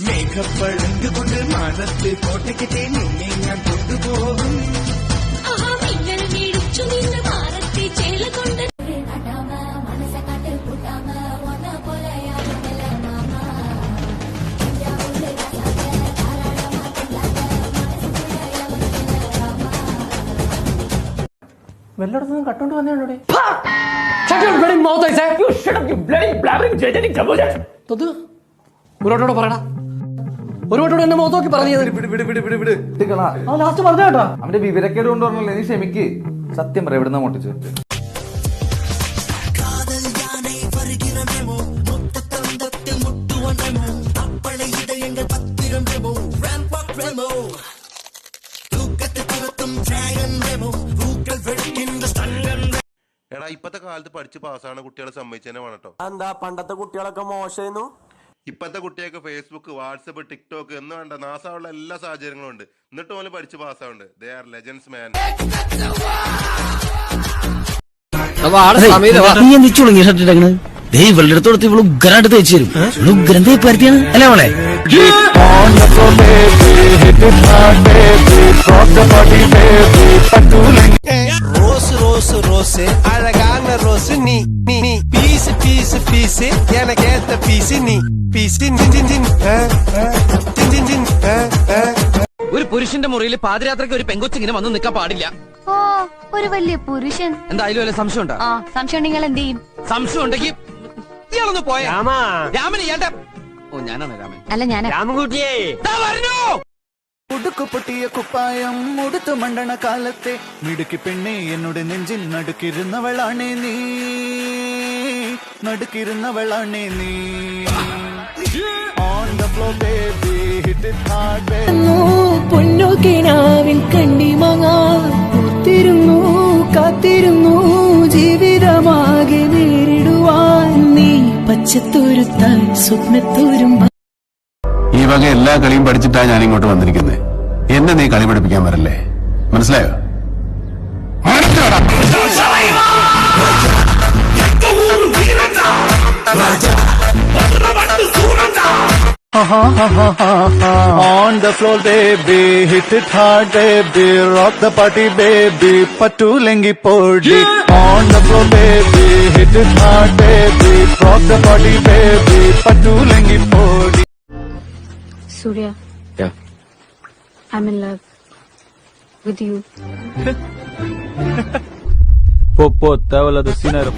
മേഘപ്പഴങ്ക് കൊണ്ട് മാനത്ത് കോട്ടയ്ക്ക് നിന്നെ ഞാൻ കൊണ്ടുപോകും. വല്ലയിടത്തുനിന്നും കട്ടോണ്ട് വന്നേ ഒരുവട്ടോട് പറയടാ, ഒരുവട്ടോട് എന്നെ മുഖത്ത് നോക്കി പറഞ്ഞു. ലാസ്റ്റ് പറഞ്ഞു കേട്ടോ. അവന്റെ വിവരക്കേട് കൊണ്ട് പറഞ്ഞല്ലേ, നീ ക്ഷമിക്ക്. സത്യം പറയാം, എവിടുന്ന മോട്ടിച്ചു? എടാ, ഇപ്പത്തെ കാലത്ത് പഠിച്ച് പാസ്സാണ് കുട്ടികളെ സമ്മതിച്ചതന്നെ വേണം കേട്ടോ. എന്താ പണ്ടത്തെ കുട്ടികളൊക്കെ മോശമായിരുന്നു? ഇപ്പത്തെ കുട്ടികൾക്ക് ഫേസ്ബുക്ക്, വാട്സപ്പ്, ടിക്ടോക്ക് എന്ന് വേണ്ട നാസാവുള്ള എല്ലാ സാഹചര്യങ്ങളും ഉണ്ട്. എന്നിട്ട് പോലെ പഠിച്ച് പാസ്സാവുണ്ട്. ദേ ആർ ലെജൻഡ്സ് മാൻ. ഇവളുടെ അടുത്തോടത്ത് ഇവള് ഉഗ്രായിട്ട് തേച്ചു തരും. ഇവള് ഉഗ്രം തേപ്പാർത്തിയാണ് അല്ലേ അവളെ? ரோஸ் ரோஸ் ரோஸ் அழகான ரோஸ் நீ நீ நீ பீஸ் பீஸ் பீஸ் எனக்கு ஏத்த பீஸ் நீ பீஸ் ഒരു പുരുഷന്റെ മുറിയിൽ പാതിരാത്രിക്ക് ഒരു പെങ്കൊച്ചിങ്ങനെ വന്ന് നിൽക്കാൻ പാടില്ല. ഓ, ഒരു വലിയ പുരുഷൻ. എന്തായാലും വല്ല സംശയം ഉണ്ടോ? സംശയം ഉണ്ടെങ്കിൽ എന്ത് ചെയ്യും? സംശയം ഉണ്ടെങ്കിൽ ഇയാളൊന്ന് പോയ രാമൻ. ഇയാളുടെ ഞാനാണ് രാമൻ. അല്ല, ഞാൻ രാമൻകുട്ടിയേ ഉടുക്കു പൊട്ടിയ കുപ്പായം ഉടുത്തു മണ്ടണ കാലത്തെ മിടുക്കി പെണ്ണെ എന്നോട് നെഞ്ചിൽ നടുക്കിരുന്നവളാണേ നീ, നടുക്കിരുന്നവളാണേ നീ. On the floor baby, hit it hard baby. പൊന്നോക്കിനാവിൻ കണ്ണിമങ്ങാത്തിരുന്നു, കാത്തിരുന്നു ജീവിതമാകെ നേരിടുവാൻ നീ പച്ചത്തോരുത്താൻ സ്വപ്നത്തോരും. ഈ വക എല്ലാ കളിയും പഠിച്ചിട്ടാ ഞാൻ ഇങ്ങോട്ട് വന്നിരിക്കുന്നത്. എന്നെ നീ കളി പഠിപ്പിക്കാൻ വരല്ലേ, മനസ്സിലായോ? On the floor baby, hit it hard baby, rock the party baby, pattu lengi podi. On the floor baby, hit it hard baby, rock the party baby, pattu lengi podi. Surya, I'm in love with you. പോ തേവലത് സീനരം.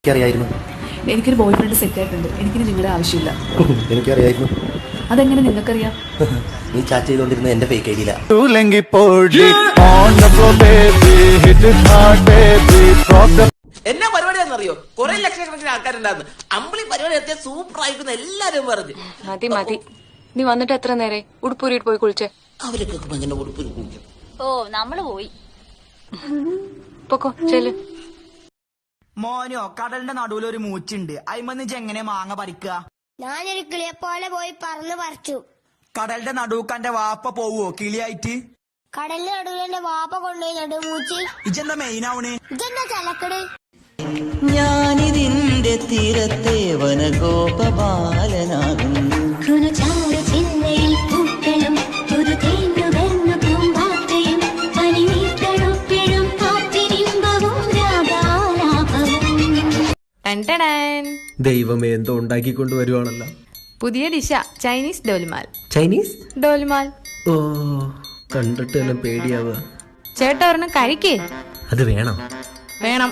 എനിക്കറിയായിരുന്നു. എനിക്കൊരു boy friend set ആയിട്ടുണ്ട്. എനിക്കിനി നിങ്ങളുടെ ആവശ്യമില്ല. എനിക്കറിയായിരുന്നു. അതെങ്ങനെ നിങ്ങൾക്കറിയാം? നീ ചാറ്റ് ചെയ്തോണ്ടിരുന്ന എന്റെ fake ഐഡിയില. Pattu lengi podi. On the floor baby, hit it hard baby, rock the. എന്നാ പരിപാടിയാണെന്നറിയോ? കുറെ ലക്ഷക്കണക്കിന് ആൾക്കാരുണ്ടായിരുന്നു. അമ്പിളി പരിപാടി എത്തിയ സൂപ്പർ ആയിരിക്കും എല്ലാരും പറഞ്ഞു. മതി മതി, നീ വന്നിട്ട് എത്ര നേരെ? ഉടുപ്പൂരിട്ട് പോയി കുളിച്ചേ. അവരൊക്കെ എങ്ങനെ ഉടുപ്പൂരി കുളിക്കും? ഓ, നമ്മള് പോയി. പൊക്കോ, ചെല്ല്. മോനോ, കടലിന്റെ നടുവിൽ ഒരു മൂച്ചുണ്ട്. അയിമന്ന് എങ്ങനെ മാങ്ങ പറിക്കുക? ഞാനൊരു കിളിയെ പോലെ പോയി പറന്ന് പറിച്ചു. കടലിന്റെ നടുക്കന്റെ വാപ്പ പോവോ കിളിയായിട്ട്? കടലിന്റെ നടുവിൽ എന്റെ വാപ്പ കൊണ്ടുപോയി നടുമൂച്ചി. ഇജെന്താ മെയിനാവണ്? ഇതെന്താ ചലക്കട്? ഞാനിതിന്റെ തീരത്തെ വനഗോപാലനാകുന്നു. ദൈവമേ, എന്തോ ഉണ്ടാക്കിക്കൊണ്ട് വരുവാണല്ലോ. പുതിയ ഡിഷ, ചൈനീസ് ഡോലുമാൽ. ചൈനീസ് ഡോലുമാൽ. ഓ, കണ്ടിട്ട് തന്നെ പേടിയാവുക. ചേട്ടാ ഒരെണ്ണം കഴിക്കേ. അത് വേണം. വേണം.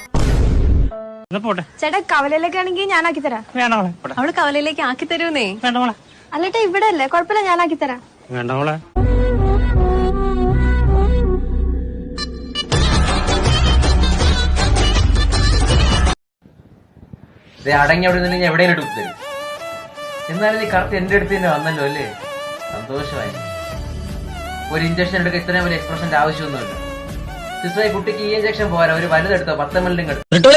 ചേട്ടാ കവലയിലേക്ക് ആണെങ്കിൽ ഞാൻ ആക്കി തരാം. അവള് കവലയിലേക്ക് ആക്കി തരൂന്നേ. അല്ലേട്ടാ ഇവിടെ അല്ലേ, കുഴപ്പമില്ല, ഞാൻ ആക്കി തരാം. അടങ്ങി അവിടെ നിന്ന് എവിടെയും എടുത്തു. എന്നാലും നീ കറക്റ്റ് എന്റെ അടുത്ത് തന്നെ വന്നല്ലോ അല്ലേ? സന്തോഷമായി. ഒരു ഇഞ്ചക്ഷൻ എടുക്കാൻ ഇത്രയും വലിയ എക്സ്പ്രഷന്റെ ആവശ്യമൊന്നുമില്ല. സിസ്റ്ററായി കുട്ടിക്ക് ഈ ഇഞ്ചക്ഷൻ പോരാ, ഒരു വലുതെടുത്തോ, 10 ml എടുത്തു.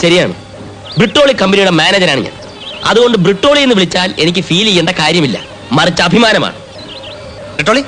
ശരിയാണ്, ബ്രിട്ടോളി കമ്പനിയുടെ മാനേജറാണ് ഞാൻ. അതുകൊണ്ട് ബ്രിട്ടോളി എന്ന് വിളിച്ചാൽ എനിക്ക് ഫീൽ ചെയ്യേണ്ട കാര്യമില്ല, മറിച്ച് അഭിമാനമാണ്. ബ്രിട്ടോളി